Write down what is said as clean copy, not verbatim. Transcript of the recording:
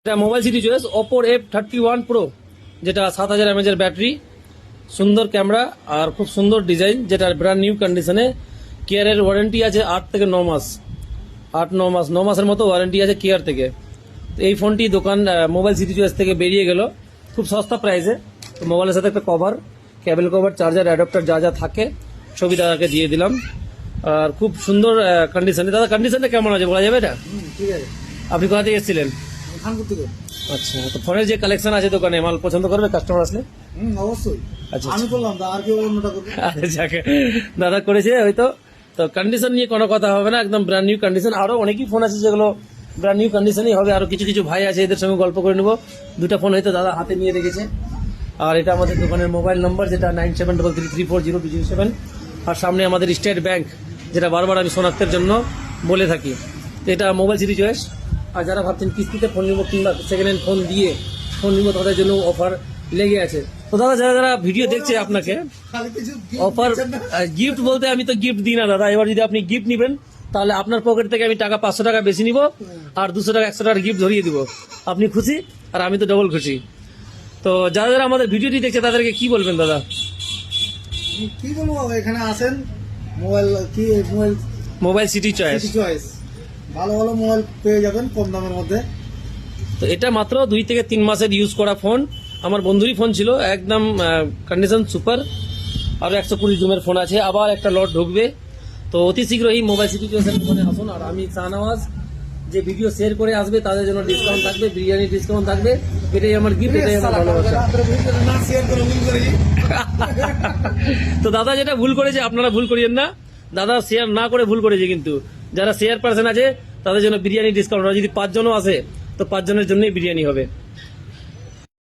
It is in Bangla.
এটা মোবাইল সিটি চয়েস ওপোর F31 প্রো, যেটা 7000 mAh এর ব্যাটারি, সুন্দর ক্যামেরা আর খুব সুন্দর ডিজাইন, যেটা ব্র্যান্ড নিউ কন্ডিশনে। কেয়ারের ওয়ারেন্টি আছে 8 থেকে 9 মাস, 9 মাসের মতো ওয়ারেন্টি আছে কেয়ার থেকে। তো এই ফোনটি দোকান মোবাইল সিটি চয়েস থেকে বেরিয়ে গেল খুব সস্তা প্রাইসে। তো মোবাইলের সাথে একটা কভার, কেবল কভার, চার্জার, অ্যাডাপ্টার যা যা থাকে ছবি দাদাকে দিয়ে দিলাম। আর খুব সুন্দর কন্ডিশনে। দাদা কন্ডিশনটা কেমন আছে বলা যাবে এটা? ঠিক আছে। আপনি কোথা থেকে এসেছিলেন? খানপুর থেকে। আচ্ছা, তো ফোনের যে কালেকশন আছে দোকানে, মাল পছন্দ করবে কাস্টমার আসলে? অবশ্যই। আচ্ছা, আমি করলাম তো, আর কেউ অন্যটা করবে? আরে যাকে দাদা করেছে হয়তো। তো কন্ডিশন নিয়ে কোনো কথা হবে না, একদম ব্র্যান্ড নিউ কন্ডিশন। আরো অনেকই ফোন আছে যেগুলো ব্র্যান্ড নিউ কন্ডিশনই হবে। আরো কিছু কিছু ভাই আছে, এদের সঙ্গে গল্প করে নেবো। দুটা ফোন হয়তো দাদা হাতে নিয়ে রেখেছে। আর এটা আমাদের দোকানের মোবাইল নম্বর, যেটা 9733340007। আর সামনে আমাদের স্টেট ব্যাংক, যেটা বারবার আমি শনাক্তের জন্য বলে থাকি। তো এটা মোবাইল সিটি চয়েস। আর যারা ভাবছেন কিস্তিতে ফোন নিবো কিংবা সেকেন্ড হ্যান্ড ফোন দিয়ে ফোন নিবো, তাদের জন্য অফার লেগে আছে। তো দাদা যারা যারা ভিডিও দেখছে আপনাকে খালি কিছু অফার, গিফট বলতে আমি তো গিফট দিই না দাদা। এবার যদি আপনি গিফট নিবেন, তাহলে আপনার পকেট থেকে আমি টাকা 500 টাকা বেশি নিব, আর 200 টাকা 100 টাকার গিফট ধরিয়ে দিব। আপনি খুশি আর আমি তো ডবল খুশি। তো যারা যারা আমাদের ভিডিওটি দেখছে তাদেরকে কি বলবেন দাদা? কি বলবো, এখানে আসেন। মোবাইল কি mobile mobile city choice. Choice, ভালো ভালো মোবাইল পেয়ে যাবেন কম দামের মধ্যে। তো এটা মাত্র 2 থেকে 3 মাসের ইউজ করা ফোন। আমার বন্ধুরই ফোন ছিল, একদম কন্ডিশন সুপার। আরো 120 জুমের ফোন আছে, আবার একটা লট ঢুকবে। তো অতি শীঘ্র এই মোবাইল সিটি চয়েসের দোকানে আসুন। আর আমি শাহনওয়াজ, যে ভিডিও শেয়ার করে আসবে তাদের জন্য ডিসকাউন্ট থাকবে, বিরিয়ানি ডিসকাউন্ট থাকবে। এটাই আমার গিফট, এটাই আমার ভালোবাসা। না শেয়ার করে ভুল করেছি। তো দাদা যেটা ভুল করেছে আপনারা ভুল করিয়েন না। দাদা শেয়ার না করে ভুল করেছে, কিন্তু যারা শেয়ার পার্সন আছে তাদের জন্য বিরিয়ানি ডিসকাউন্ট। যদি 5 জনও আসে তো 5 জনের জন্যই বিরিয়ানি হবে।